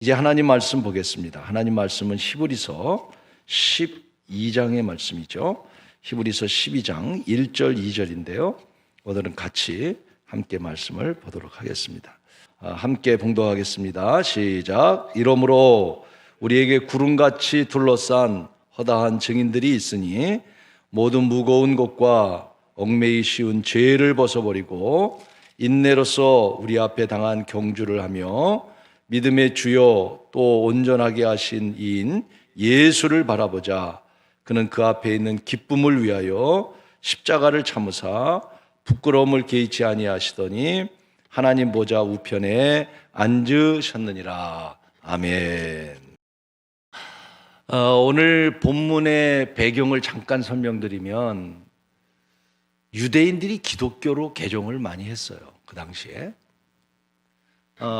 이제 하나님 말씀 보겠습니다. 하나님 말씀은 히브리서 12장의 말씀이죠. 히브리서 12장 1절 2절인데요. 오늘은 같이 함께 말씀을 보도록 하겠습니다. 함께 봉독하겠습니다. 시작. 이러므로 우리에게 구름같이 둘러싼 허다한 증인들이 있으니 모든 무거운 것과 얽매이 쉬운 죄를 벗어버리고 인내로서 우리 앞에 당한 경주를 하며 믿음의 주요 또 온전하게 하신 이인 예수를 바라보자. 그는 그 앞에 있는 기쁨을 위하여 십자가를 참으사 부끄러움을 개의치 아니하시더니 하나님 보좌 우편에 앉으셨느니라. 아멘. 오늘 본문의 배경을 잠깐 설명드리면 유대인들이 기독교로 개종을 많이 했어요. 그 당시에.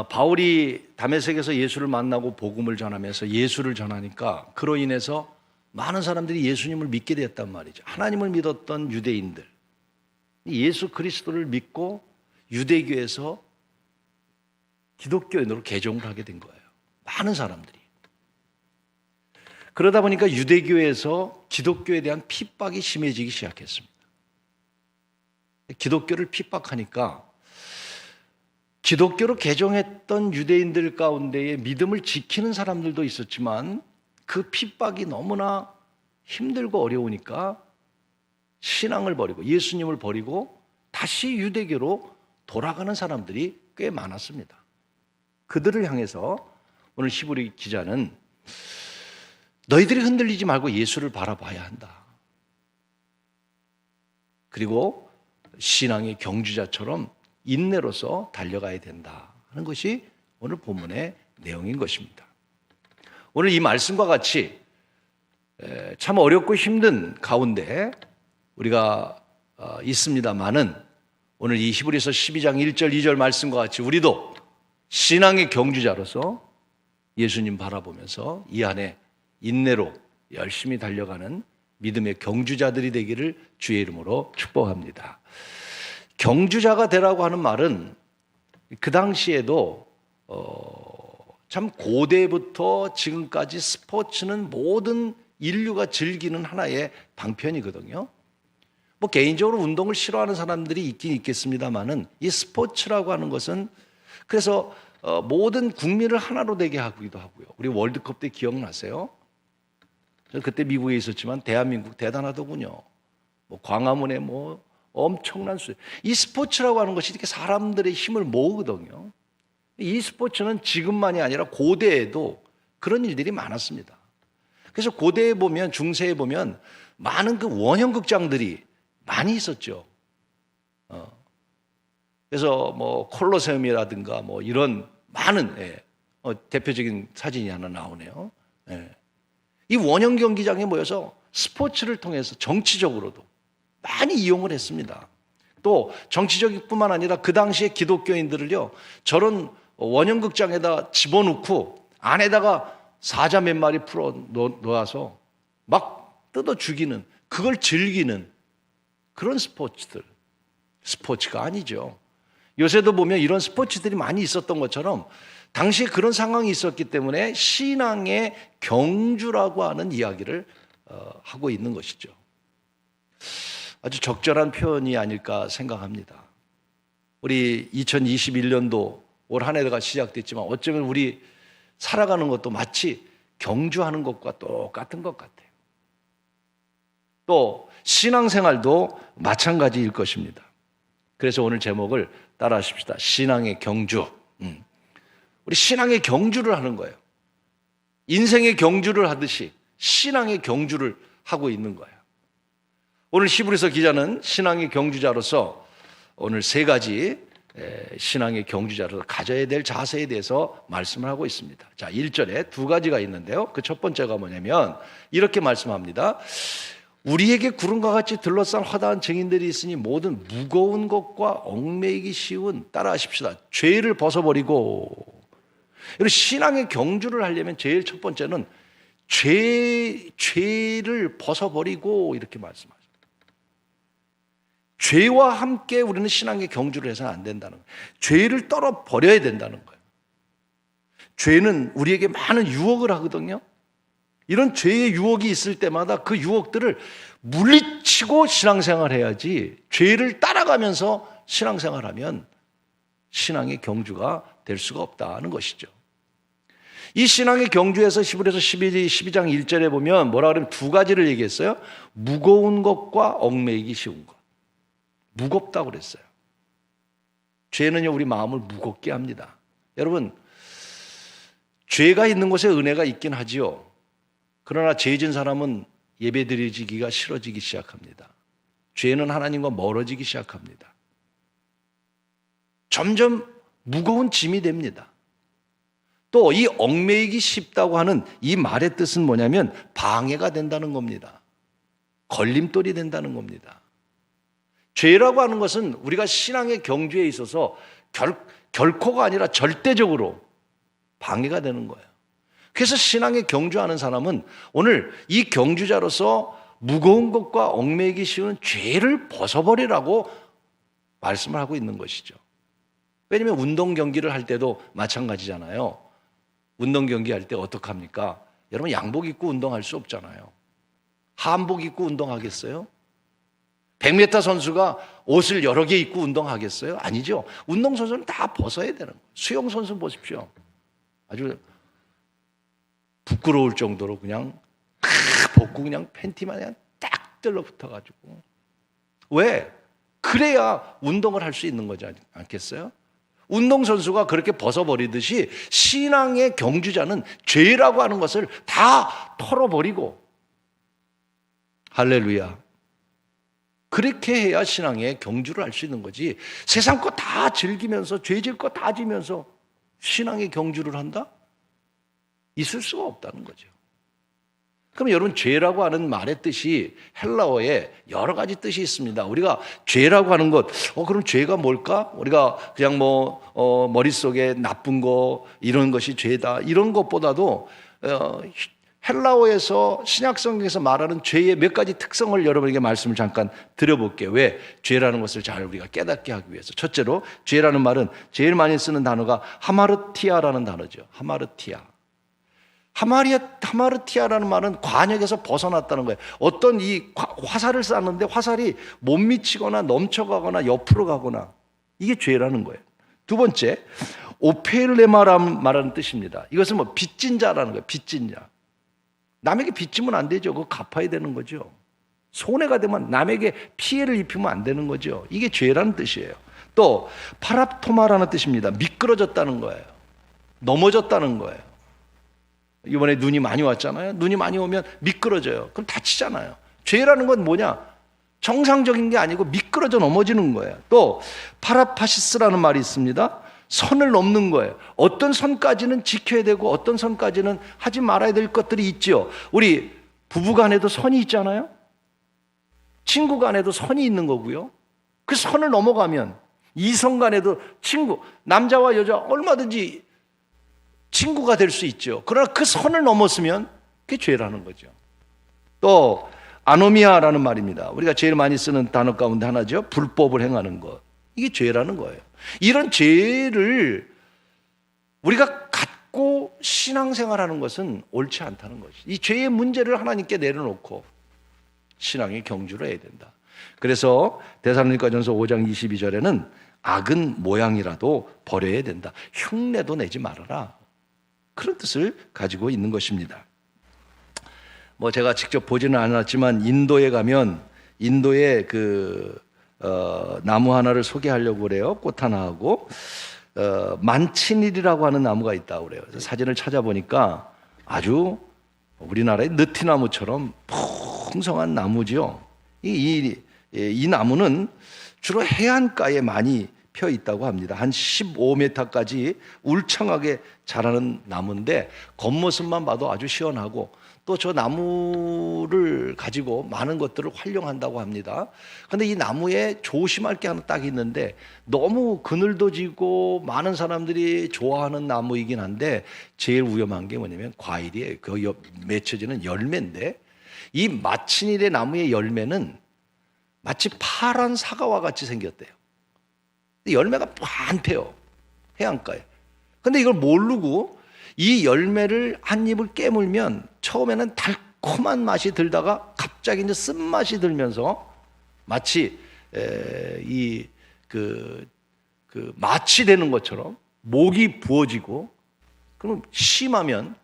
바울이 다메섹에서 예수를 만나고 복음을 전하면서 예수를 전하니까 그로 인해서 많은 사람들이 예수님을 믿게 되었단 말이죠. 하나님을 믿었던 유대인들, 예수 그리스도를 믿고 유대교에서 기독교인으로 개종을 하게 된 거예요. 많은 사람들이. 그러다 보니까 유대교에서 기독교에 대한 핍박이 심해지기 시작했습니다. 기독교를 핍박하니까 기독교로 개종했던 유대인들 가운데에 믿음을 지키는 사람들도 있었지만 그 핍박이 너무나 힘들고 어려우니까 신앙을 버리고 예수님을 버리고 다시 유대교로 돌아가는 사람들이 꽤 많았습니다. 그들을 향해서 오늘 히브리 기자는 너희들이 흔들리지 말고 예수를 바라봐야 한다. 그리고 신앙의 경주자처럼 인내로서 달려가야 된다 하는 것이 오늘 본문의 내용인 것입니다. 오늘 이 말씀과 같이 참 어렵고 힘든 가운데 우리가 있습니다마는 오늘 이 히브리서 12장 1절 2절 말씀과 같이 우리도 신앙의 경주자로서 예수님 바라보면서 이 안에 인내로 열심히 달려가는 믿음의 경주자들이 되기를 주의 이름으로 축복합니다. 경주자가 되라고 하는 말은 그 당시에도 참 고대부터 지금까지 스포츠는 모든 인류가 즐기는 하나의 방편이거든요. 뭐 개인적으로 운동을 싫어하는 사람들이 있긴 있겠습니다만은 이 스포츠라고 하는 것은 그래서 모든 국민을 하나로 되게 하기도 하고요. 우리 월드컵 때 기억나세요? 저 그때 미국에 있었지만 대한민국 대단하더군요. 뭐 광화문에 뭐 엄청난 수. 이 스포츠라고 하는 것이 이렇게 사람들의 힘을 모으거든요. 이 스포츠는 지금만이 아니라 고대에도 그런 일들이 많았습니다. 그래서 고대에 보면 중세에 보면 많은 그 원형극장들이 많이 있었죠. 그래서 뭐 콜로세움이라든가 뭐 이런 많은 대표적인 사진이 하나 나오네요. 이 원형 경기장에 모여서 스포츠를 통해서 정치적으로도 많이 이용을 했습니다. 또 정치적인 뿐만 아니라 그 당시에 기독교인들을요 저런 원형극장에다 집어넣고 안에다가 사자 몇 마리 풀어 놓아서 막 뜯어 죽이는 그걸 즐기는 그런 스포츠가 아니죠. 요새도 보면 이런 스포츠들이 많이 있었던 것처럼 당시에 그런 상황이 있었기 때문에 신앙의 경주라고 하는 이야기를 하고 있는 것이죠. 아주 적절한 표현이 아닐까 생각합니다. 우리 2021년도 올 한 해가 시작됐지만 어쩌면 우리 살아가는 것도 마치 경주하는 것과 똑같은 것 같아요. 또 신앙생활도 마찬가지일 것입니다. 그래서 오늘 제목을 따라 하십시다. 신앙의 경주. 우리 신앙의 경주를 하는 거예요. 인생의 경주를 하듯이 신앙의 경주를 하고 있는 거예요. 오늘 히브리서 기자는 신앙의 경주자로서 오늘 세 가지 신앙의 경주자로서 가져야 될 자세에 대해서 말씀을 하고 있습니다. 자, 1절에 두 가지가 있는데요. 그 첫 번째가 뭐냐면 이렇게 말씀합니다. 우리에게 구름과 같이 둘러싼 허다한 증인들이 있으니 모든 무거운 것과 얽매이기 쉬운 따라 하십시다. 죄를 벗어버리고. 여러분 신앙의 경주를 하려면 제일 첫 번째는 죄를 벗어버리고 이렇게 말씀하죠. 죄와 함께 우리는 신앙의 경주를 해서는 안 된다는 거예요. 죄를 떨어버려야 된다는 거예요. 죄는 우리에게 많은 유혹을 하거든요. 이런 죄의 유혹이 있을 때마다 그 유혹들을 물리치고 신앙생활 해야지, 죄를 따라가면서 신앙생활하면 신앙의 경주가 될 수가 없다는 것이죠. 이 신앙의 경주에서 히브리서 12장 1절에 보면 뭐라 그러면 두 가지를 얘기했어요. 무거운 것과 얽매이기 쉬운 것. 무겁다고 그랬어요. 죄는요, 우리 마음을 무겁게 합니다. 여러분, 죄가 있는 곳에 은혜가 있긴 하지요. 그러나 죄 지은 사람은 예배드리기가 싫어지기 시작합니다. 죄는 하나님과 멀어지기 시작합니다. 점점 무거운 짐이 됩니다. 또 이 얽매이기 쉽다고 하는 이 말의 뜻은 뭐냐면 방해가 된다는 겁니다. 걸림돌이 된다는 겁니다. 죄라고 하는 것은 우리가 신앙의 경주에 있어서 결코가 아니라 절대적으로 방해가 되는 거예요. 그래서 신앙의 경주하는 사람은 오늘 이 경주자로서 무거운 것과 얽매이기 쉬운 죄를 벗어버리라고 말씀을 하고 있는 것이죠. 왜냐하면 운동 경기를 할 때도 마찬가지잖아요. 운동 경기 할 때 어떡합니까? 여러분, 양복 입고 운동할 수 없잖아요. 한복 입고 운동하겠어요? 100m 선수가 옷을 여러 개 입고 운동하겠어요? 아니죠. 운동선수는 다 벗어야 되는 거예요. 수영선수 보십시오. 아주 부끄러울 정도로 그냥 다 벗고 그냥 팬티만 그냥 딱 들러붙어가지고. 왜? 그래야 운동을 할 수 있는 거지 않겠어요? 운동선수가 그렇게 벗어버리듯이 신앙의 경주자는 죄라고 하는 것을 다 털어버리고, 할렐루야, 그렇게 해야 신앙의 경주를 할 수 있는 거지, 세상 거 다 즐기면서 죄질 거 다 지면서 신앙의 경주를 한다? 있을 수가 없다는 거죠. 그럼 여러분, 죄라고 하는 말의 뜻이 헬라어에 여러 가지 뜻이 있습니다. 우리가 죄라고 하는 것, 그럼 죄가 뭘까? 우리가 그냥 머릿속에 나쁜 거, 이런 것이 죄다, 이런 것보다도 헬라어에서 신약성경에서 말하는 죄의 몇 가지 특성을 여러분에게 말씀을 잠깐 드려볼게요. 왜? 죄라는 것을 잘 우리가 깨닫게 하기 위해서. 첫째로, 죄라는 말은 제일 많이 쓰는 단어가 하마르티아라는 단어죠. 하마르티아라는 말은 관역에서 벗어났다는 거예요. 어떤 이 화살을 쐈는데 화살이 못 미치거나 넘쳐가거나 옆으로 가거나, 이게 죄라는 거예요. 두 번째, 오펠레마라는 말하는 뜻입니다. 이것은 빚진 자라는 거예요. 빚진 자. 남에게 빚지면 안 되죠. 그거 갚아야 되는 거죠. 손해가 되면 남에게 피해를 입히면 안 되는 거죠. 이게 죄라는 뜻이에요. 또 파랍토마라는 뜻입니다. 미끄러졌다는 거예요. 넘어졌다는 거예요. 이번에 눈이 많이 왔잖아요. 눈이 많이 오면 미끄러져요. 그럼 다치잖아요. 죄라는 건 뭐냐? 정상적인 게 아니고 미끄러져 넘어지는 거예요. 또 파라파시스라는 말이 있습니다. 선을 넘는 거예요. 어떤 선까지는 지켜야 되고 어떤 선까지는 하지 말아야 될 것들이 있죠. 우리 부부 간에도 선이 있잖아요. 친구 간에도 선이 있는 거고요. 그 선을 넘어가면 이성 간에도 남자와 여자 얼마든지 친구가 될 수 있죠. 그러나 그 선을 넘었으면 그게 죄라는 거죠. 또 아노미아라는 말입니다. 우리가 제일 많이 쓰는 단어 가운데 하나죠. 불법을 행하는 것. 이게 죄라는 거예요. 이런 죄를 우리가 갖고 신앙생활하는 것은 옳지 않다는 것이. 이 죄의 문제를 하나님께 내려놓고 신앙의 경주를 해야 된다. 그래서 데살로니가전서 5장 22절에는 악은 모양이라도 버려야 된다. 흉내도 내지 말아라. 그런 뜻을 가지고 있는 것입니다. 제가 직접 보지는 않았지만 인도에 가면 인도의 나무 하나를 소개하려고 그래요. 꽃 하나하고 만치닐이라고 하는 나무가 있다고 그래요. 그래서 사진을 찾아보니까 아주 우리나라의 느티나무처럼 풍성한 나무죠. 이 나무는 주로 해안가에 많이 펴 있다고 합니다. 한 15m까지 울창하게 자라는 나무인데 겉모습만 봐도 아주 시원하고, 또 저 나무를 가지고 많은 것들을 활용한다고 합니다. 그런데 이 나무에 조심할 게 하나 딱 있는데, 너무 그늘도 지고 많은 사람들이 좋아하는 나무이긴 한데 제일 위험한 게 뭐냐면 과일이에요. 그 맺혀지는 열매인데, 이 마치닐의 나무의 열매는 마치 파란 사과와 같이 생겼대요. 열매가 많대요, 해안가에. 근데 이걸 모르고 이 열매를 한 입을 깨물면 처음에는 달콤한 맛이 들다가 갑자기 이제 쓴맛이 들면서 마치 마취 되는 것처럼 목이 부어지고, 그럼 심하면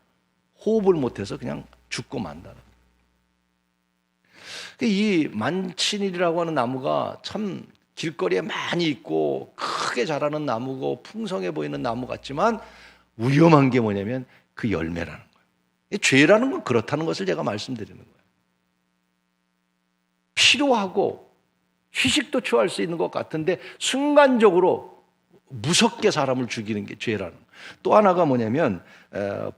호흡을 못해서 그냥 죽고 만다는. 이 만친일이라고 하는 나무가 참 길거리에 많이 있고 크게 자라는 나무고 풍성해 보이는 나무 같지만 위험한 게 뭐냐면 그 열매라는 거예요. 죄라는 건 그렇다는 것을 제가 말씀드리는 거예요. 필요하고 휴식도 취할 수 있는 것 같은데 순간적으로 무섭게 사람을 죽이는 게 죄라는 거예요. 또 하나가 뭐냐면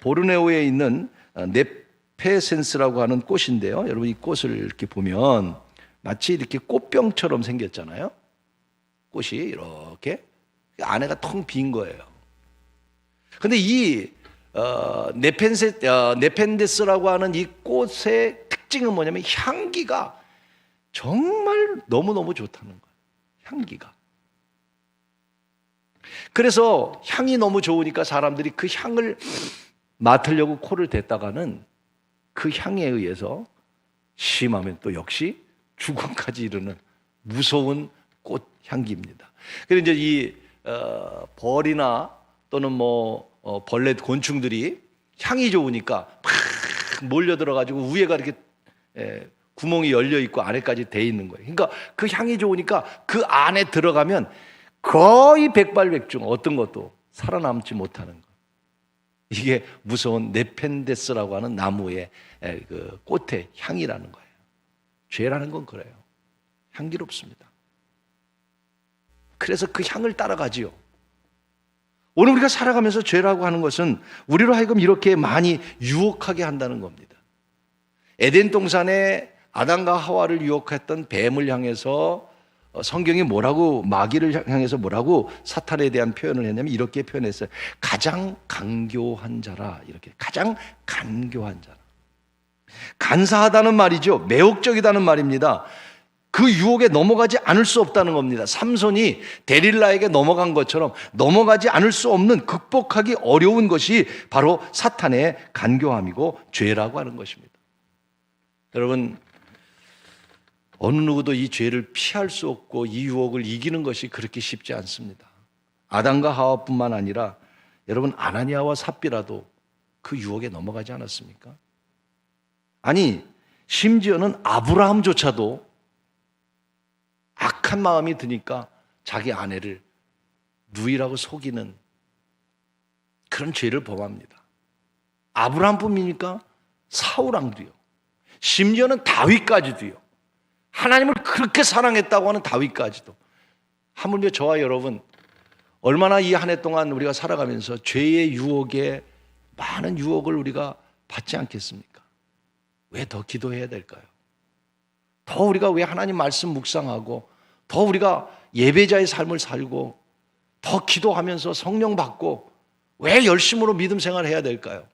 보르네오에 있는 네페센스라고 하는 꽃인데요. 여러분 이 꽃을 이렇게 보면 마치 이렇게 꽃병처럼 생겼잖아요. 꽃이 이렇게 안에가 텅 빈 거예요. 근데 이 네펜데스라고 하는 이 꽃의 특징은 뭐냐면 향기가 정말 너무너무 좋다는 거예요. 향기가. 그래서 향이 너무 좋으니까 사람들이 그 향을 맡으려고 코를 댔다가는 그 향에 의해서 심하면 또 역시 죽음까지 이르는 무서운 꽃 향기입니다. 그래서 이제 이 벌이나 또는 벌레 곤충들이 향이 좋으니까 막 몰려 들어가지고 위에가 이렇게 구멍이 열려 있고 안에까지 돼 있는 거예요. 그러니까 그 향이 좋으니까 그 안에 들어가면 거의 백발백중 어떤 것도 살아남지 못하는 거. 이게 무서운 네펜데스라고 하는 나무의 그 꽃의 향이라는 거예요. 죄라는 건 그래요. 향기롭습니다. 그래서 그 향을 따라가지요. 오늘 우리가 살아가면서 죄라고 하는 것은 우리로 하여금 이렇게 많이 유혹하게 한다는 겁니다. 에덴 동산에 아담과 하와를 유혹했던 뱀을 향해서 성경이 뭐라고, 마귀를 향해서 뭐라고 사탄에 대한 표현을 했냐면 이렇게 표현했어요. 가장 간교한 자라. 이렇게 가장 간교한 자라. 간사하다는 말이죠. 매혹적이다는 말입니다. 그 유혹에 넘어가지 않을 수 없다는 겁니다. 삼손이 데릴라에게 넘어간 것처럼 넘어가지 않을 수 없는, 극복하기 어려운 것이 바로 사탄의 간교함이고 죄라고 하는 것입니다. 여러분, 어느 누구도 이 죄를 피할 수 없고 이 유혹을 이기는 것이 그렇게 쉽지 않습니다. 아담과 하와뿐만 아니라 여러분 아나니아와 삽비라도 그 유혹에 넘어가지 않았습니까? 아니, 심지어는 아브라함조차도 악한 마음이 드니까 자기 아내를 누이라고 속이는 그런 죄를 범합니다. 아브라함뿐입니까? 사울왕도요. 심지어는 다윗까지도요. 하나님을 그렇게 사랑했다고 하는 다윗까지도. 하물며 저와 여러분, 얼마나 이 한 해 동안 우리가 살아가면서 죄의 유혹에 많은 유혹을 우리가 받지 않겠습니까? 왜 더 기도해야 될까요? 더 우리가 왜 하나님 말씀 묵상하고, 더 우리가 예배자의 삶을 살고, 더 기도하면서 성령 받고, 왜 열심으로 믿음 생활을 해야 될까요?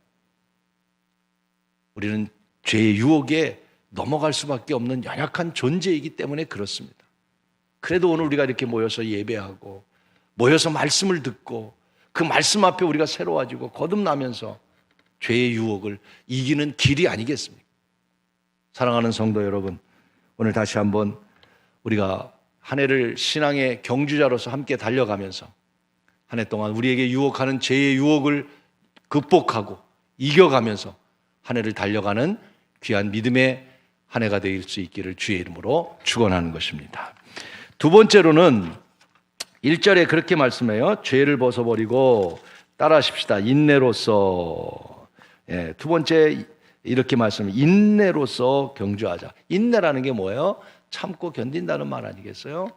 우리는 죄의 유혹에 넘어갈 수밖에 없는 연약한 존재이기 때문에 그렇습니다. 그래도 오늘 우리가 이렇게 모여서 예배하고, 모여서 말씀을 듣고, 그 말씀 앞에 우리가 새로워지고 거듭나면서 죄의 유혹을 이기는 길이 아니겠습니까? 사랑하는 성도 여러분, 오늘 다시 한번 우리가 한 해를 신앙의 경주자로서 함께 달려가면서 한 해 동안 우리에게 유혹하는 죄의 유혹을 극복하고 이겨가면서 한 해를 달려가는 귀한 믿음의 한 해가 될 수 있기를 주의 이름으로 축원하는 것입니다. 두 번째로는 1절에 그렇게 말씀해요. 죄를 벗어버리고 따라하십시다. 인내로서. 두 번째 이렇게 말씀해요. 인내로서 경주하자. 인내라는 게 뭐예요? 참고 견딘다는 말 아니겠어요?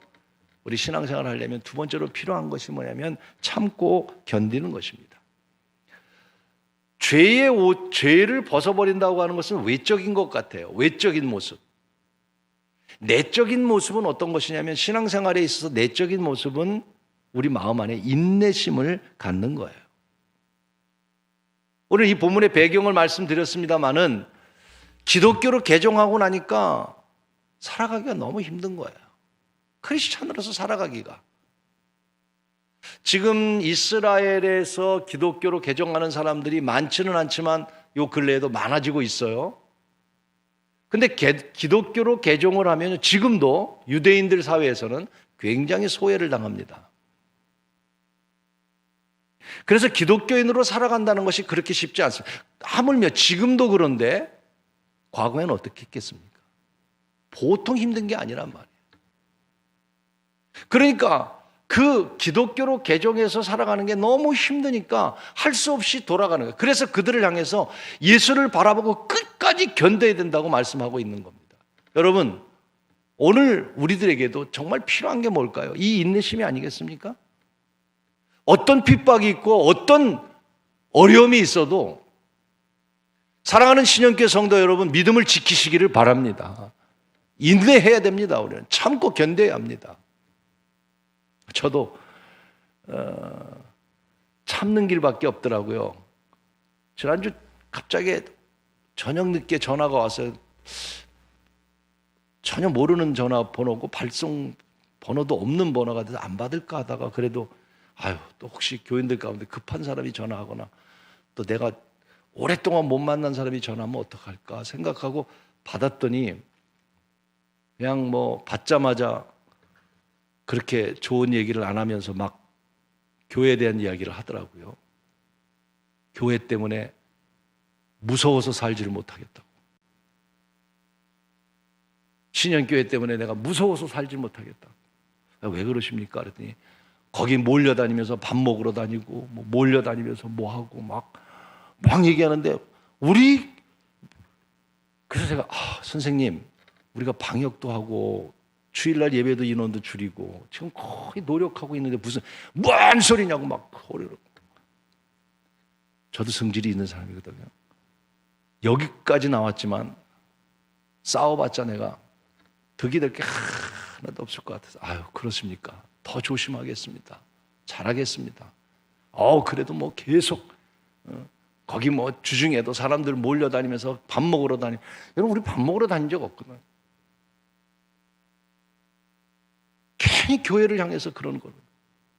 우리 신앙생활을 하려면 두 번째로 필요한 것이 뭐냐면 참고 견디는 것입니다. 죄를 벗어버린다고 하는 것은 외적인 것 같아요. 외적인 모습. 내적인 모습은 어떤 것이냐면 신앙생활에 있어서 내적인 모습은 우리 마음 안에 인내심을 갖는 거예요. 오늘 이 본문의 배경을 말씀드렸습니다마는 기독교로 개종하고 나니까 살아가기가 너무 힘든 거예요. 크리스찬으로서 살아가기가. 지금 이스라엘에서 기독교로 개종하는 사람들이 많지는 않지만 요 근래에도 많아지고 있어요. 근데 기독교로 개종을 하면 지금도 유대인들 사회에서는 굉장히 소외를 당합니다. 그래서 기독교인으로 살아간다는 것이 그렇게 쉽지 않습니다. 하물며 지금도 그런데 과거에는 어떻게 했겠습니까? 보통 힘든 게 아니란 말이에요. 그러니까 그 기독교로 개종해서 살아가는 게 너무 힘드니까 할 수 없이 돌아가는 거예요. 그래서 그들을 향해서 예수를 바라보고 끝까지 견뎌야 된다고 말씀하고 있는 겁니다. 여러분, 오늘 우리들에게도 정말 필요한 게 뭘까요? 이 인내심이 아니겠습니까? 어떤 핍박이 있고 어떤 어려움이 있어도 사랑하는 신영교회 성도 여러분, 믿음을 지키시기를 바랍니다. 인내해야 됩니다. 우리는 참고 견뎌야 합니다. 저도 참는 길밖에 없더라고요. 지난주 갑자기 저녁 늦게 전화가 와서 전혀 모르는 전화번호고 발송 번호도 없는 번호가 돼서 안 받을까 하다가 그래도 또 혹시 교인들 가운데 급한 사람이 전화하거나 또 내가 오랫동안 못 만난 사람이 전화하면 어떡할까 생각하고 받았더니 그냥 받자마자 그렇게 좋은 얘기를 안 하면서 막 교회에 대한 이야기를 하더라고요. 교회 때문에 무서워서 살지를 못하겠다고. 신현교회 때문에 내가 무서워서 살지 못하겠다. 왜 그러십니까? 그랬더니 거기 몰려다니면서 밥 먹으러 다니고 몰려다니면서 하고 막 얘기하는데 그래서 제가 선생님 우리가 방역도 하고 주일날 예배도 인원도 줄이고 지금 거의 노력하고 있는데 뭔 소리냐고 막 소리로. 저도 성질이 있는 사람이거든요. 여기까지 나왔지만 싸워봤자 내가 득이 될 게 하나도 없을 것 같아서 그렇습니까? 더 조심하겠습니다. 잘하겠습니다. 그래도 계속 거기 주중에도 사람들 몰려다니면서 밥 먹으러 여러분 우리 밥 먹으러 다닌 적 없거든. 괜히 교회를 향해서 그러는 거예요.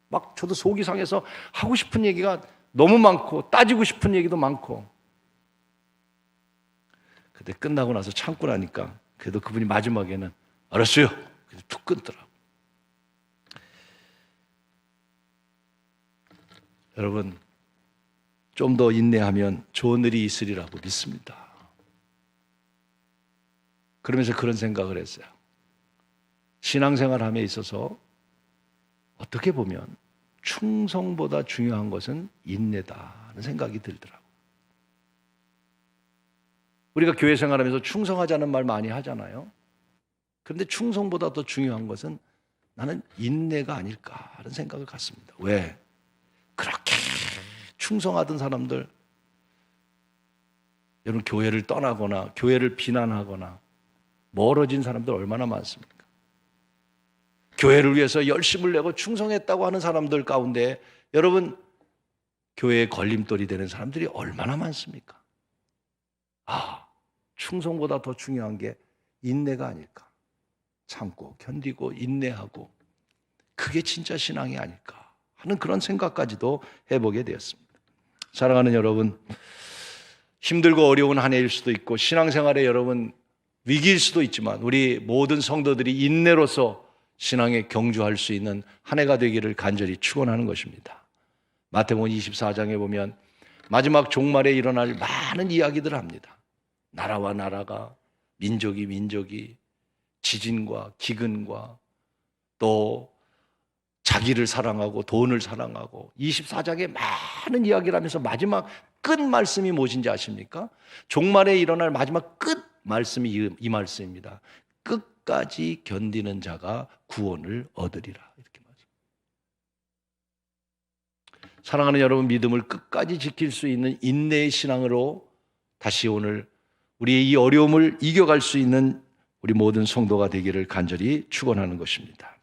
막 저도 속이 상해서 하고 싶은 얘기가 너무 많고 따지고 싶은 얘기도 많고. 근데 끝나고 나서 참고 나니까 그래도 그분이 마지막에는 알았어요. 그래서 툭 끊더라고. 여러분 좀 더 인내하면 좋은 일이 있으리라고 믿습니다. 그러면서 그런 생각을 했어요. 신앙생활함에 있어서 어떻게 보면 충성보다 중요한 것은 인내다는 생각이 들더라고요. 우리가 교회 생활하면서 충성하자는 말 많이 하잖아요. 그런데 충성보다 더 중요한 것은 나는 인내가 아닐까 하는 생각을 갖습니다. 왜? 그렇게 충성하던 사람들, 여러분 교회를 떠나거나 교회를 비난하거나 멀어진 사람들 얼마나 많습니까? 교회를 위해서 열심을 내고 충성했다고 하는 사람들 가운데 여러분 교회에 걸림돌이 되는 사람들이 얼마나 많습니까? 충성보다 더 중요한 게 인내가 아닐까. 참고 견디고 인내하고 그게 진짜 신앙이 아닐까 하는 그런 생각까지도 해보게 되었습니다. 사랑하는 여러분, 힘들고 어려운 한 해일 수도 있고 신앙생활에 여러분 위기일 수도 있지만 우리 모든 성도들이 인내로서 신앙에 경주할 수 있는 한 해가 되기를 간절히 축원하는 것입니다. 마태복음 24장에 보면 마지막 종말에 일어날 많은 이야기들을 합니다. 나라와 나라가, 민족이 지진과 기근과 또 자기를 사랑하고 돈을 사랑하고 24장에 많은 이야기를 하면서 마지막 끝 말씀이 무엇인지 아십니까? 종말에 일어날 마지막 끝 말씀이 이 말씀입니다. 끝까지 견디는 자가 구원을 얻으리라. 이렇게 말씀. 사랑하는 여러분, 믿음을 끝까지 지킬 수 있는 인내의 신앙으로 다시 오늘 우리의 이 어려움을 이겨갈 수 있는 우리 모든 성도가 되기를 간절히 축원하는 것입니다.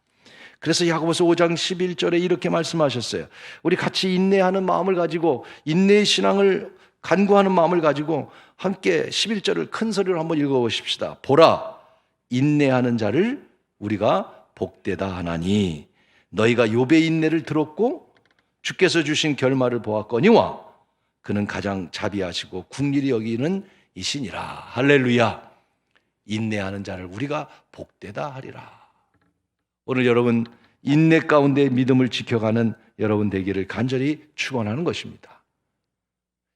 그래서 야고보서 5장 11절에 이렇게 말씀하셨어요. 우리 같이 인내하는 마음을 가지고 인내의 신앙을 간구하는 마음을 가지고 함께 11절을 큰 소리로 한번 읽어보십시다. 보라, 인내하는 자를 우리가 복되다 하나니 너희가 욥의 인내를 들었고 주께서 주신 결말을 보았거니와 그는 가장 자비하시고 긍휼히 여기는 이시니라. 할렐루야. 인내하는 자를 우리가 복되다 하리라. 오늘 여러분 인내 가운데 믿음을 지켜가는 여러분 되기를 간절히 축원하는 것입니다.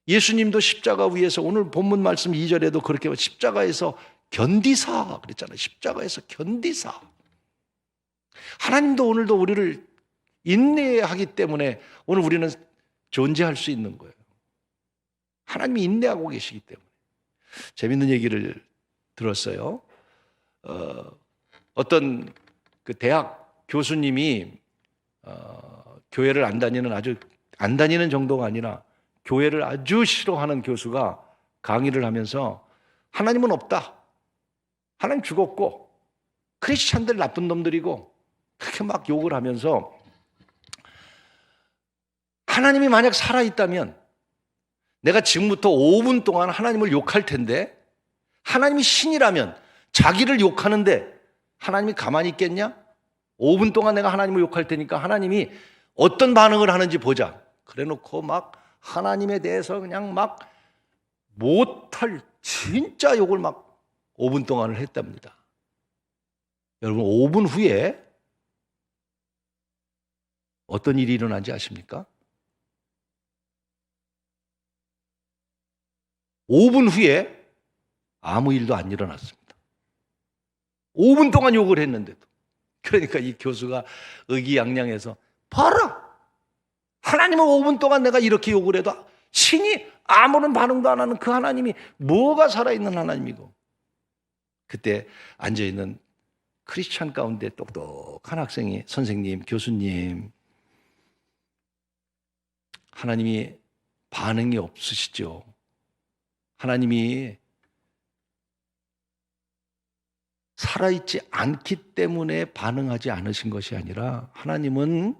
예수님도 십자가 위에서 오늘 본문 말씀 2절에도 그렇게 십자가에서 견디사 그랬잖아요. 십자가에서 견디사. 하나님도 오늘도 우리를 인내하기 때문에 오늘 우리는 존재할 수 있는 거예요. 하나님이 인내하고 계시기 때문에. 재밌는 얘기를 들었어요. 어떤 그 대학 교수님이 교회를 안 다니는 정도가 아니라 교회를 아주 싫어하는 교수가 강의를 하면서 하나님은 없다. 하나님 죽었고 크리스찬들 나쁜 놈들이고 그렇게 막 욕을 하면서 하나님이 만약 살아있다면 내가 지금부터 5분 동안 하나님을 욕할 텐데 하나님이 신이라면 자기를 욕하는데 하나님이 가만히 있겠냐? 5분 동안 내가 하나님을 욕할 테니까 하나님이 어떤 반응을 하는지 보자. 그래 놓고 막 하나님에 대해서 그냥 막 못할 진짜 욕을 막 5분 동안을 했답니다. 여러분 5분 후에 어떤 일이 일어난지 아십니까? 5분 후에 아무 일도 안 일어났습니다. 5분 동안 욕을 했는데도. 그러니까 이 교수가 의기양양해서 봐라! 하나님은 5분 동안 내가 이렇게 욕을 해도 신이 아무런 반응도 안 하는 그 하나님이 뭐가 살아있는 하나님이고. 그때 앉아있는 크리스찬 가운데 똑똑한 학생이 선생님, 교수님, 하나님이 반응이 없으시죠? 하나님이 살아있지 않기 때문에 반응하지 않으신 것이 아니라 하나님은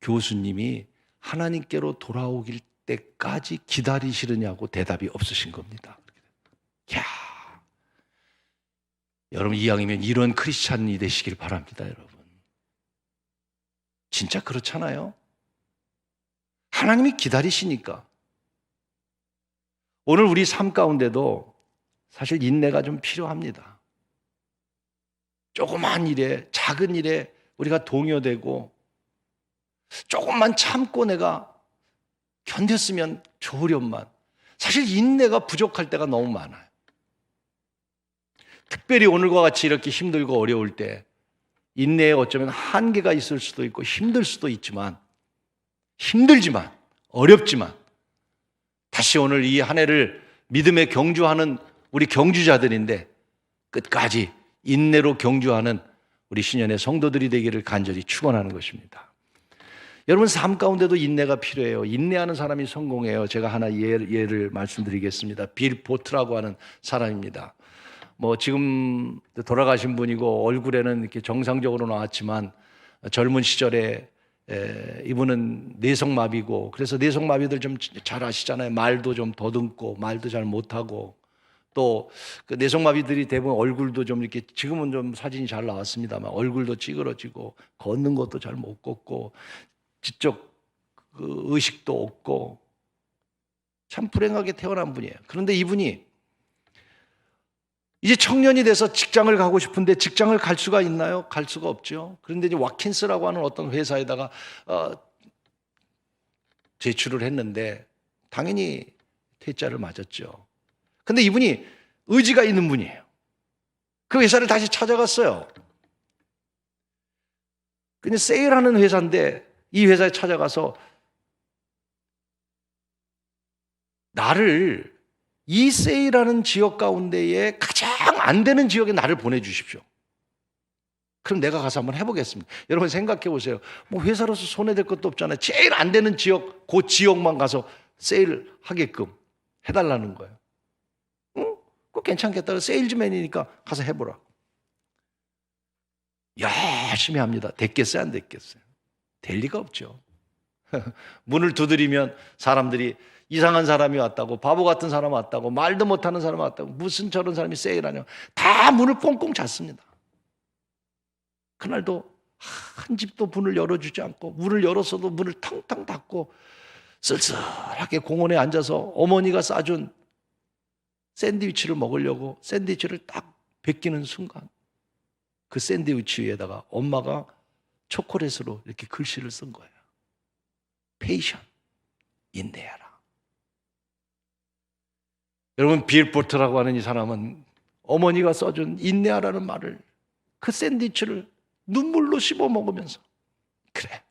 교수님이 하나님께로 돌아오길 때까지 기다리시느냐고 대답이 없으신 겁니다. 야, 여러분 이왕이면 이런 크리스찬이 되시길 바랍니다, 여러분. 진짜 그렇잖아요. 하나님이 기다리시니까. 오늘 우리 삶 가운데도 사실 인내가 좀 필요합니다. 조그만 일에, 작은 일에 우리가 동요되고 조금만 참고 내가 견뎠으면 좋으련만. 사실 인내가 부족할 때가 너무 많아요. 특별히 오늘과 같이 이렇게 힘들고 어려울 때 인내에 어쩌면 한계가 있을 수도 있고 힘들 수도 있지만 힘들지만 어렵지만 다시 오늘 이 한 해를 믿음에 경주하는 우리 경주자들인데 끝까지 인내로 경주하는 우리 신년의 성도들이 되기를 간절히 축원하는 것입니다. 여러분 삶 가운데도 인내가 필요해요. 인내하는 사람이 성공해요. 제가 하나 예를 말씀드리겠습니다. 빌 보트라고 하는 사람입니다. 뭐 지금 돌아가신 분이고 얼굴에는 이렇게 정상적으로 나왔지만 젊은 시절에 이분은 뇌성마비고 그래서 뇌성마비들 좀 잘 아시잖아요. 말도 좀 더듬고 말도 잘 못하고 또 그 뇌성마비들이 대부분 얼굴도 좀 이렇게 지금은 좀 사진이 잘 나왔습니다만 얼굴도 찌그러지고 걷는 것도 잘 못 걷고 지적 그 의식도 없고 참 불행하게 태어난 분이에요. 그런데 이분이 이제 청년이 돼서 직장을 가고 싶은데 직장을 갈 수가 있나요? 갈 수가 없죠. 그런데 이제 와킨스라고 하는 어떤 회사에다가 제출을 했는데 당연히 퇴짜를 맞았죠. 근데 이분이 의지가 있는 분이에요. 그 회사를 다시 찾아갔어요. 그냥 세일하는 회사인데 이 회사에 찾아가서 나를 이 세일하는 지역 가운데에 가장 안 되는 지역에 나를 보내주십시오. 그럼 내가 가서 한번 해보겠습니다. 여러분 생각해 보세요. 뭐 회사로서 손해될 것도 없잖아요. 제일 안 되는 지역, 그 지역만 가서 세일하게끔 해달라는 거예요. 응? 그거 괜찮겠다. 세일즈맨이니까 가서 해보라. 열심히 합니다. 됐겠어요? 안 됐겠어요? 될 리가 없죠. 문을 두드리면 사람들이 이상한 사람이 왔다고, 바보 같은 사람 왔다고, 말도 못하는 사람 왔다고, 무슨 저런 사람이 세일하냐, 다 문을 꽁꽁 닫습니다. 그날도 한 집도 문을 열어주지 않고, 문을 열었어도 문을 텅텅 닫고 쓸쓸하게 공원에 앉아서 어머니가 싸준 샌드위치를 먹으려고 샌드위치를 딱 베끼는 순간, 그 샌드위치 위에다가 엄마가 초콜릿으로 이렇게 글씨를 쓴 거예요. 페이션, 인내하라. 여러분, 빌 포터라고 하는 이 사람은 어머니가 써준 인내하라는 말을, 그 샌드위치를 눈물로 씹어 먹으면서, 그래,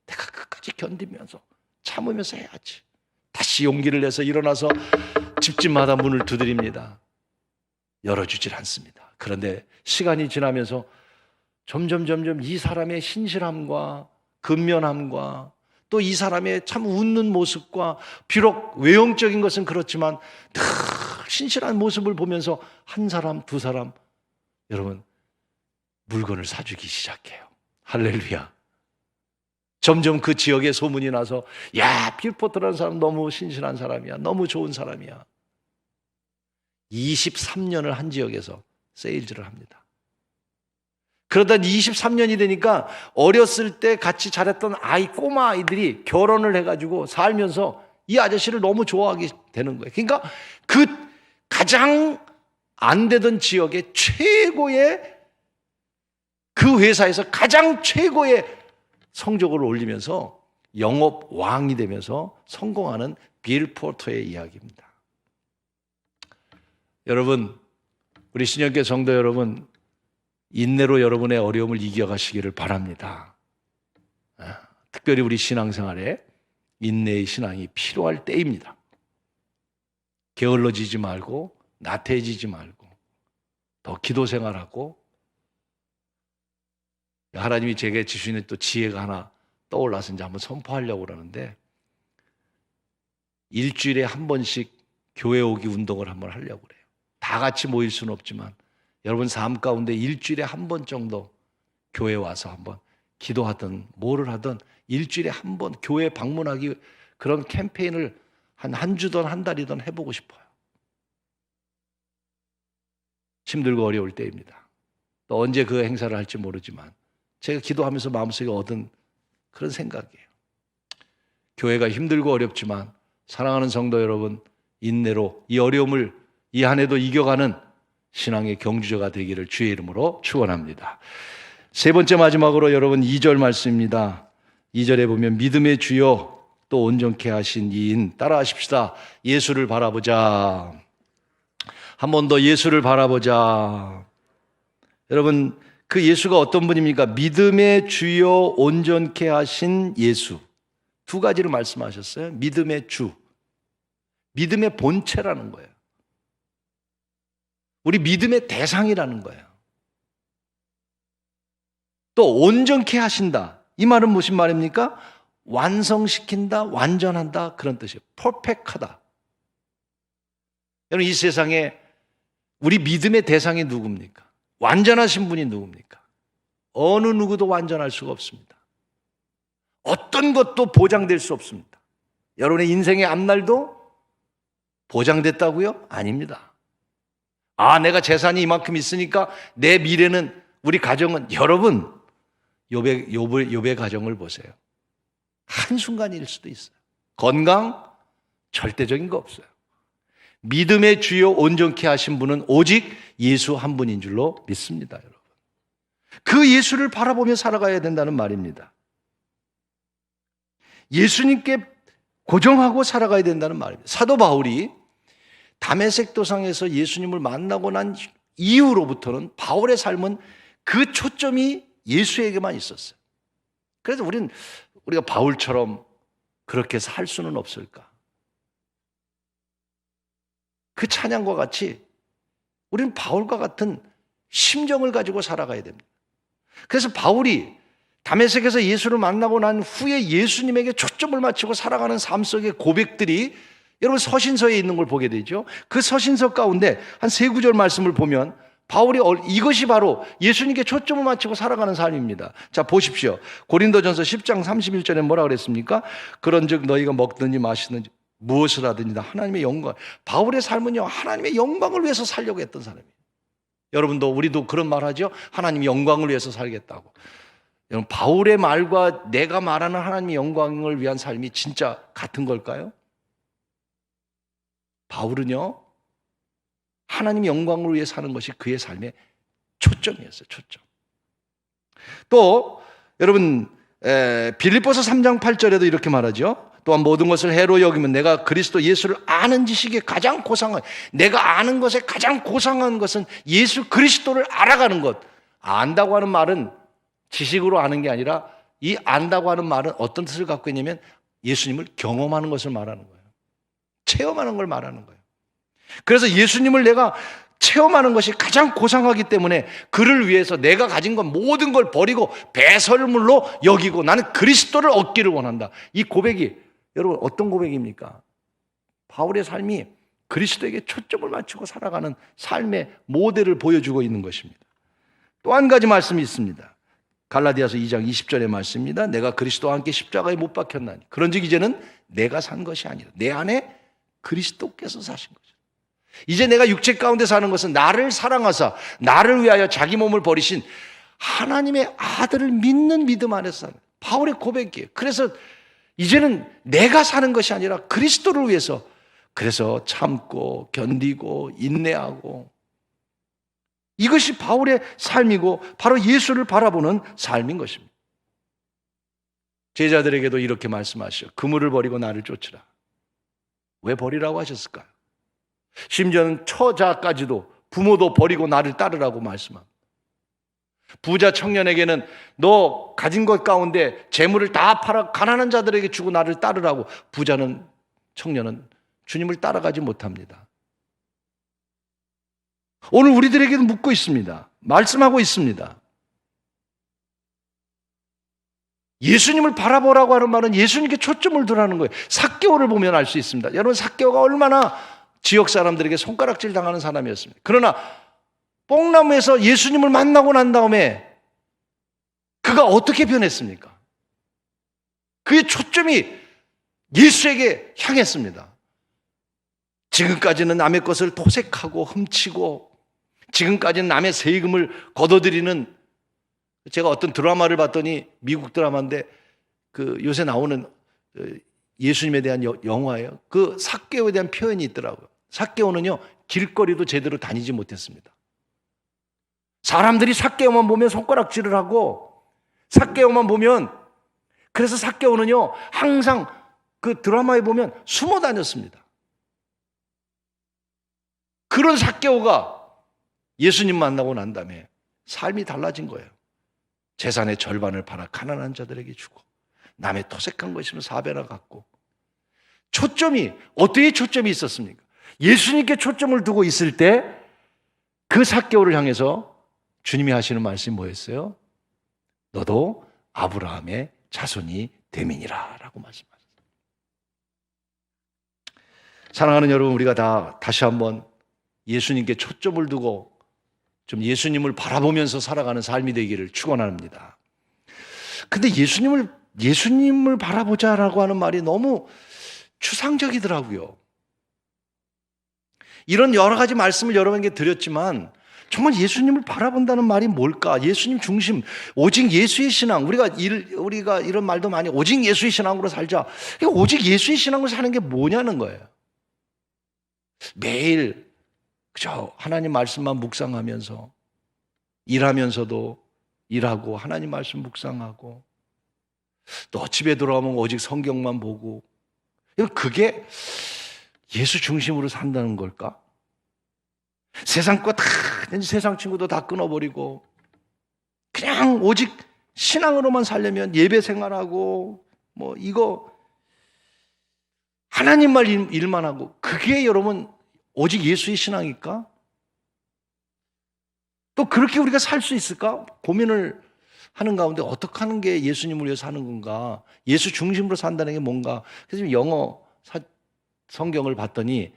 내가 끝까지 견디면서 참으면서 해야지. 다시 용기를 내서 일어나서 집집마다 문을 두드립니다. 열어주질 않습니다. 그런데 시간이 지나면서 점점 이 사람의 신실함과 근면함과 또 이 사람의 참 웃는 모습과, 비록 외형적인 것은 그렇지만 늘 신실한 모습을 보면서 한 사람, 두 사람, 여러분, 물건을 사주기 시작해요. 할렐루야. 점점 그 지역에 소문이 나서, 야, 빌 포터라는 사람 너무 신실한 사람이야, 너무 좋은 사람이야. 23년을 한 지역에서 세일즈를 합니다. 그러다 23년이 되니까 어렸을 때 같이 자랐던 꼬마 아이들이 결혼을 해가지고 살면서 이 아저씨를 너무 좋아하게 되는 거예요. 그러니까 그 가장 안 되던 지역의 최고의, 그 회사에서 가장 최고의 성적을 올리면서 영업 왕이 되면서 성공하는 빌 포터의 이야기입니다. 여러분, 우리 신영교회 성도 여러분, 인내로 여러분의 어려움을 이겨가시기를 바랍니다. 특별히 우리 신앙생활에 인내의 신앙이 필요할 때입니다. 게을러지지 말고, 나태해지지 말고, 더 기도 생활하고, 하나님이 제게 주시는 또 지혜가 하나 떠올라서 이제 한번 선포하려고 그러는데, 일주일에 한 번씩 교회 오기 운동을 한번 하려고 그래요. 다 같이 모일 수는 없지만 여러분 삶 가운데 일주일에 한 번 정도 교회 와서 한번 기도하든 뭐를 하든 일주일에 한 번 교회 방문하기, 그런 캠페인을 한 주든 한 달이든 해보고 싶어요. 힘들고 어려울 때입니다. 또 언제 그 행사를 할지 모르지만 제가 기도하면서 마음속에 얻은 그런 생각이에요. 교회가 힘들고 어렵지만 사랑하는 성도 여러분, 인내로 이 어려움을 이 한 해도 이겨가는 신앙의 경주자가 되기를 주의 이름으로 축원합니다. 세 번째 마지막으로 여러분 2절 말씀입니다. 2절에 보면 믿음의 주요 또 온전케 하신 이인, 따라하십시다. 예수를 바라보자. 한 번 더 예수를 바라보자. 여러분, 그 예수가 어떤 분입니까? 믿음의 주요 온전케 하신 예수. 두 가지를 말씀하셨어요. 믿음의 주, 믿음의 본체라는 거예요. 우리 믿음의 대상이라는 거예요. 또 온전케 하신다. 이 말은 무슨 말입니까? 완성시킨다, 완전한다, 그런 뜻이에요. 퍼펙트하다. 여러분, 이 세상에 우리 믿음의 대상이 누굽니까? 완전하신 분이 누굽니까? 어느 누구도 완전할 수가 없습니다. 어떤 것도 보장될 수 없습니다. 여러분의 인생의 앞날도 보장됐다고요? 아닙니다. 내가 재산이 이만큼 있으니까 내 미래는, 우리 가정은, 여러분, 욥의 가정을 보세요. 한순간일 수도 있어요. 건강, 절대적인 거 없어요. 믿음의 주요 온전케 하신 분은 오직 예수 한 분인 줄로 믿습니다, 여러분. 그 예수를 바라보며 살아가야 된다는 말입니다. 예수님께 고정하고 살아가야 된다는 말입니다. 사도 바울이 다메섹 도상에서 예수님을 만나고 난 이후로부터는 바울의 삶은 그 초점이 예수에게만 있었어요. 그래서 우리가 바울처럼 그렇게 살 수는 없을까? 그 찬양과 같이 우리는 바울과 같은 심정을 가지고 살아가야 됩니다. 그래서 바울이 다메섹에서 예수를 만나고 난 후에 예수님에게 초점을 맞추고 살아가는 삶 속의 고백들이 여러분 서신서에 있는 걸 보게 되죠. 그 서신서 가운데 한 세 구절 말씀을 보면 바울이 이것이 바로 예수님께 초점을 맞추고 살아가는 삶입니다. 자, 보십시오. 고린도전서 10장 31절에 뭐라 그랬습니까? 그런즉 너희가 먹든지 마시든지 무엇을 하든지 다 하나님의 영광. 바울의 삶은요, 하나님의 영광을 위해서 살려고 했던 사람이에요. 여러분도, 우리도 그런 말 하죠. 하나님의 영광을 위해서 살겠다고. 여러분, 바울의 말과 내가 말하는 하나님의 영광을 위한 삶이 진짜 같은 걸까요? 바울은요, 하나님의 영광을 위해 사는 것이 그의 삶의 초점이었어요. 초점. 또 여러분, 빌립보서 3장 8절에도 이렇게 말하죠. 또한 모든 것을 해로 여기면 내가 그리스도 예수를 아는 지식에 가장 고상한, 내가 아는 것에 가장 고상한 것은 예수 그리스도를 알아가는 것. 안다고 하는 말은 지식으로 아는 게 아니라, 이 안다고 하는 말은 어떤 뜻을 갖고 있냐면 예수님을 경험하는 것을 말하는 거예요. 체험하는 걸 말하는 거예요. 그래서 예수님을 내가 체험하는 것이 가장 고상하기 때문에 그를 위해서 내가 가진 것 모든 걸 버리고 배설물로 여기고 나는 그리스도를 얻기를 원한다. 이 고백이 여러분 어떤 고백입니까? 바울의 삶이 그리스도에게 초점을 맞추고 살아가는 삶의 모델을 보여주고 있는 것입니다. 또 한 가지 말씀이 있습니다. 갈라디아서 2장 20절의 말씀입니다. 내가 그리스도와 함께 십자가에 못 박혔나니 그런즉 이제는 내가 산 것이 아니라 내 안에 그리스도께서 사신 거죠. 이제 내가 육체 가운데 사는 것은 나를 사랑하사 나를 위하여 자기 몸을 버리신 하나님의 아들을 믿는 믿음 안에서 사는 바울의 고백이에요. 그래서 이제는 내가 사는 것이 아니라 그리스도를 위해서, 그래서 참고 견디고 인내하고, 이것이 바울의 삶이고 바로 예수를 바라보는 삶인 것입니다. 제자들에게도 이렇게 말씀하시죠. 그물을 버리고 나를 쫓으라. 왜 버리라고 하셨을까요? 심지어는 처자까지도, 부모도 버리고 나를 따르라고 말씀합니다. 부자 청년에게는 너 가진 것 가운데 재물을 다 팔아 가난한 자들에게 주고 나를 따르라고. 부자는, 청년은 주님을 따라가지 못합니다. 오늘 우리들에게도 묻고 있습니다. 말씀하고 있습니다. 예수님을 바라보라고 하는 말은 예수님께 초점을 두라는 거예요. 삭개오를 보면 알 수 있습니다. 여러분, 삭개오가 얼마나 지역 사람들에게 손가락질 당하는 사람이었습니다. 그러나 뽕나무에서 예수님을 만나고 난 다음에 그가 어떻게 변했습니까? 그의 초점이 예수에게 향했습니다. 지금까지는 남의 것을 도색하고 훔치고, 지금까지는 남의 세금을 걷어들이는, 제가 어떤 드라마를 봤더니 미국 드라마인데 그 요새 나오는 예수님에 대한 영화예요. 그 삭개오에 대한 표현이 있더라고요. 삭개오는요, 길거리도 제대로 다니지 못했습니다. 사람들이 삭개오만 보면 손가락질을 하고, 삭개오만 보면, 그래서 삭개오는요 항상 그 드라마에 보면 숨어 다녔습니다. 그런 삭개오가 예수님 만나고 난 다음에 삶이 달라진 거예요. 재산의 절반을 팔아 가난한 자들에게 주고, 남의 토색한 거 있으면 4배나 갖고. 초점이, 어디에 초점이 있었습니까? 예수님께 초점을 두고 있을 때 그 삭개오를 향해서 주님이 하시는 말씀이 뭐였어요? 너도 아브라함의 자손이 됨이니라 라고 말씀하셨어요. 사랑하는 여러분, 우리가 다시 한번 예수님께 초점을 두고 좀 예수님을 바라보면서 살아가는 삶이 되기를 축원합니다. 근데 예수님을 바라보자라고 하는 말이 너무 추상적이더라고요. 이런 여러 가지 말씀을 여러분에게 드렸지만 정말 예수님을 바라본다는 말이 뭘까? 예수님 중심, 오직 예수의 신앙. 우리가 이런 말도 많이, 오직 예수의 신앙으로 살자. 오직 예수의 신앙으로 사는 게 뭐냐는 거예요. 매일 그저 하나님 말씀만 묵상하면서, 일하면서도 일하고 하나님 말씀 묵상하고, 또 집에 돌아오면 오직 성경만 보고, 그게 예수 중심으로 산다는 걸까? 세상 거 다, 세상 친구도 다 끊어버리고 그냥 오직 신앙으로만 살려면 예배 생활하고 뭐 이거 하나님만 일만 하고, 그게 여러분 오직 예수의 신앙일까? 또 그렇게 우리가 살 수 있을까? 고민을 하는 가운데 어떻게 하는 게 예수님을 위해서 사는 건가? 예수 중심으로 산다는 게 뭔가? 그래서 영어 성경을 봤더니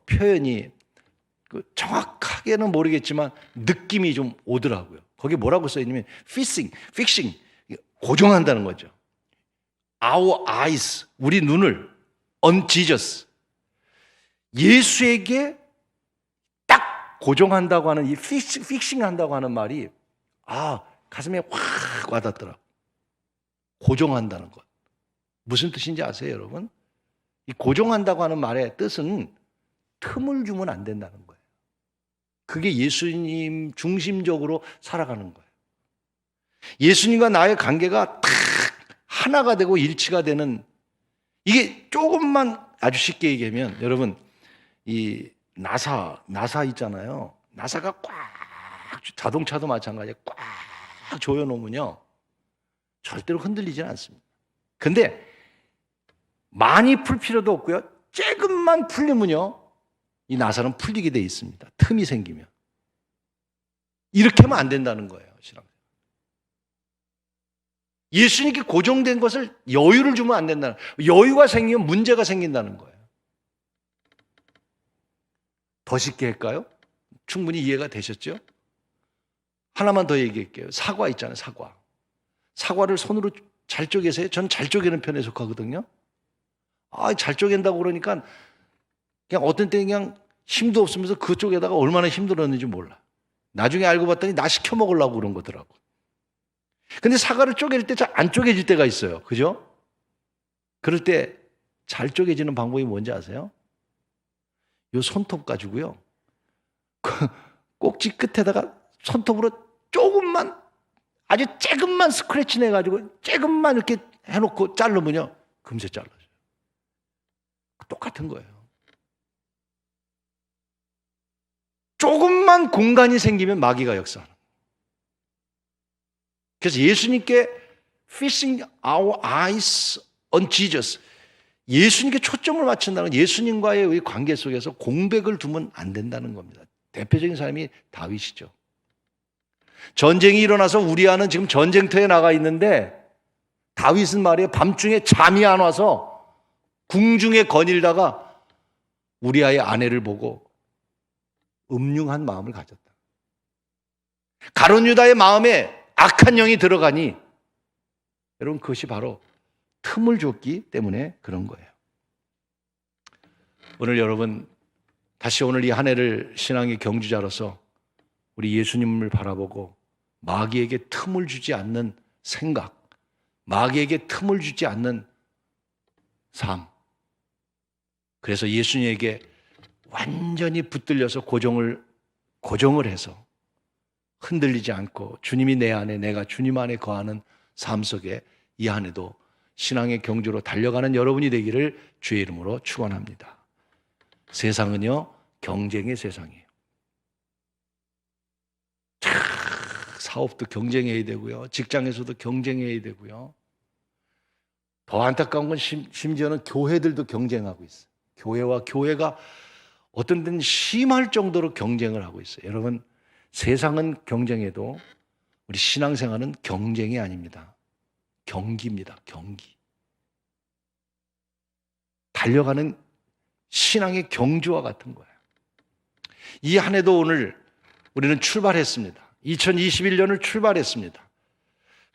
표현이 정확하게는 모르겠지만 느낌이 좀 오더라고요. 거기 뭐라고 써있냐면 fixing, 고정한다는 거죠. Our eyes, 우리 눈을 on Jesus, 예수에게 딱 고정한다고 하는 이 픽싱 한다고 하는 말이 가슴에 확 와닿더라고요. 고정한다는 것. 무슨 뜻인지 아세요, 여러분? 이 고정한다고 하는 말의 뜻은 틈을 주면 안 된다는 거예요. 그게 예수님 중심적으로 살아가는 거예요. 예수님과 나의 관계가 딱 하나가 되고 일치가 되는, 이게 조금만 아주 쉽게 얘기하면, 여러분 이 나사 있잖아요. 나사가 꽉, 자동차도 마찬가지에 꽉 조여놓으면요 절대로 흔들리지 않습니다. 근데 많이 풀 필요도 없고요, 조금만 풀리면요 이 나사는 풀리게 돼 있습니다. 틈이 생기면. 이렇게 하면 안 된다는 거예요, 신앙생활. 예수님께 고정된 것을 여유를 주면 안 된다는 거예요. 여유가 생기면 문제가 생긴다는 거예요. 더 쉽게 할까요? 충분히 이해가 되셨죠? 하나만 더 얘기할게요. 사과 있잖아요, 사과. 사과를 손으로 잘 쪼개서 해요. 저는 잘 쪼개는 편에 속하거든요. 잘 쪼갠다고 그러니까 그냥 어떤 때는 그냥 힘도 없으면서 그쪽에다가 얼마나 힘들었는지 몰라. 나중에 알고 봤더니 나 시켜 먹으려고 그런 거더라고. 근데 사과를 쪼갤 때 잘 안 쪼개질 때가 있어요. 그죠? 그럴 때 잘 쪼개지는 방법이 뭔지 아세요? 요 손톱 가지고요, 꼭지 끝에다가 손톱으로 조금만, 아주 조금만 스크래치 내가지고 조금만 이렇게 해놓고 자르면요 금세 잘라져요. 똑같은 거예요. 조금만 공간이 생기면 마귀가 역사하는 거예요. 그래서 예수님께 fixing our eyes on Jesus, 예수님께 초점을 맞춘다는 건 예수님과의 우리 관계 속에서 공백을 두면 안 된다는 겁니다. 대표적인 사람이 다윗이죠. 전쟁이 일어나서 우리아는 지금 전쟁터에 나가 있는데, 다윗은 말이에요, 밤중에 잠이 안 와서 궁중에 거닐다가 우리아의 아내를 보고 음흉한 마음을 가졌다. 가룟 유다의 마음에 악한 영이 들어가니, 여러분 그것이 바로 틈을 줬기 때문에 그런 거예요. 오늘 여러분 다시 오늘 이 한 해를 신앙의 경주자로서 우리 예수님을 바라보고 마귀에게 틈을 주지 않는 생각, 마귀에게 틈을 주지 않는 삶, 그래서 예수님에게 완전히 붙들려서 고정을 해서 흔들리지 않고 주님이 내 안에, 내가 주님 안에 거하는 삶 속에 이 한 해도 신앙의 경주로 달려가는 여러분이 되기를 주의 이름으로 축원합니다. 세상은요 경쟁의 세상이에요. 사업도 경쟁해야 되고요, 직장에서도 경쟁해야 되고요. 더 안타까운 건 심지어는 교회들도 경쟁하고 있어요. 교회와 교회가 어떤 데는 심할 정도로 경쟁을 하고 있어요. 여러분 세상은 경쟁해도 우리 신앙생활은 경쟁이 아닙니다. 경기입니다. 경기. 달려가는 신앙의 경주와 같은 거예요. 이 한 해도 오늘 우리는 출발했습니다. 2021년을 출발했습니다.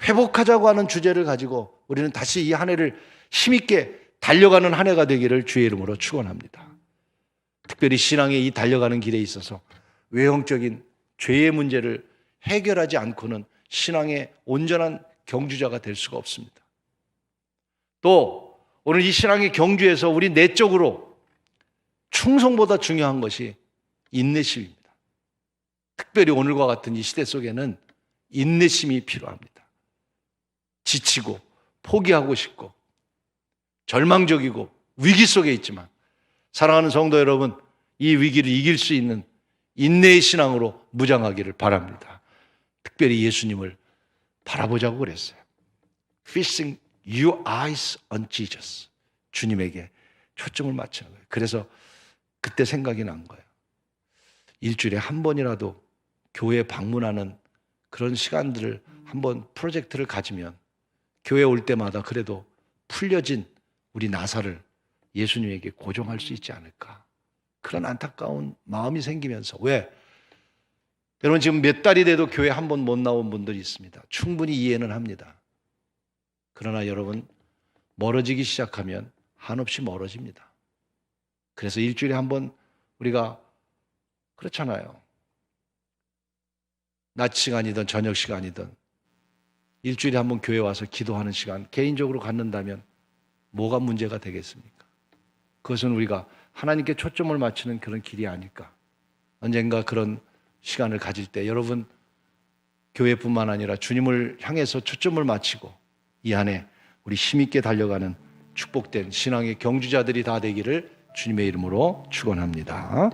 회복하자고 하는 주제를 가지고 우리는 다시 이 한 해를 힘있게 달려가는 한 해가 되기를 주의 이름으로 축원합니다. 특별히 신앙의 이 달려가는 길에 있어서 외형적인 죄의 문제를 해결하지 않고는 신앙의 온전한 경주자가 될 수가 없습니다. 또 오늘 이 신앙의 경주에서 우리 내적으로 충성보다 중요한 것이 인내심입니다. 특별히 오늘과 같은 이 시대 속에는 인내심이 필요합니다. 지치고 포기하고 싶고 절망적이고 위기 속에 있지만, 사랑하는 성도 여러분, 이 위기를 이길 수 있는 인내의 신앙으로 무장하기를 바랍니다. 특별히 예수님을 바라보자고 그랬어요. Fixing your eyes on Jesus. 주님에게 초점을 맞추는 거예요. 그래서 그때 생각이 난 거예요. 일주일에 한 번이라도 교회 방문하는 그런 시간들을 한번 프로젝트를 가지면 교회 올 때마다 그래도 풀려진 우리 나사를 예수님에게 고정할 수 있지 않을까, 그런 안타까운 마음이 생기면서, 왜? 여러분 지금 몇 달이 돼도 교회 한 번 못 나온 분들이 있습니다. 충분히 이해는 합니다. 그러나 여러분 멀어지기 시작하면 한없이 멀어집니다. 그래서 일주일에 한 번 우리가 그렇잖아요. 낮 시간이든 저녁 시간이든 일주일에 한 번 교회 와서 기도하는 시간 개인적으로 갖는다면 뭐가 문제가 되겠습니까? 그것은 우리가 하나님께 초점을 맞추는 그런 길이 아닐까. 언젠가 그런 시간을 가질 때 여러분 교회뿐만 아니라 주님을 향해서 초점을 맞추고 이 안에 우리 힘있게 달려가는 축복된 신앙의 경주자들이 다 되기를 주님의 이름으로 축원합니다.